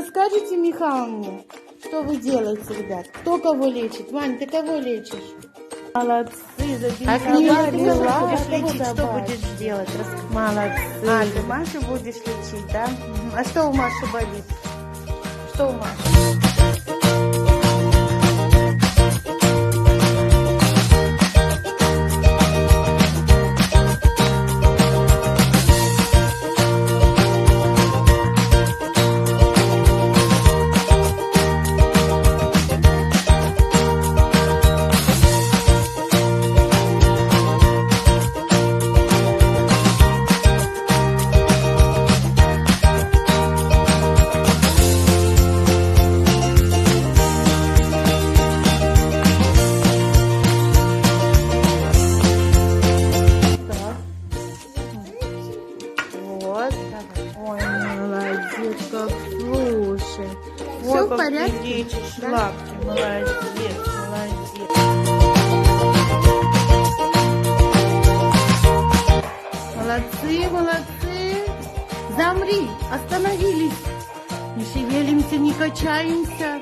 расскажете Михайловне, что вы делаете, ребят? Кто кого лечит? Вань, ты кого лечишь? Молодцы, А книжку ты забила. будешь лечить, что будешь делать? Молодцы. А, ты Машу будешь лечить, да? А что у Маши болит? Что у Маши? Вот. Ой, молодец, как слушай. Все Ой, в как порядке? ты лечишь Да? лапки. Молодец, молодец. Молодцы, молодцы. Замри, остановились. Не шевелимся, не качаемся.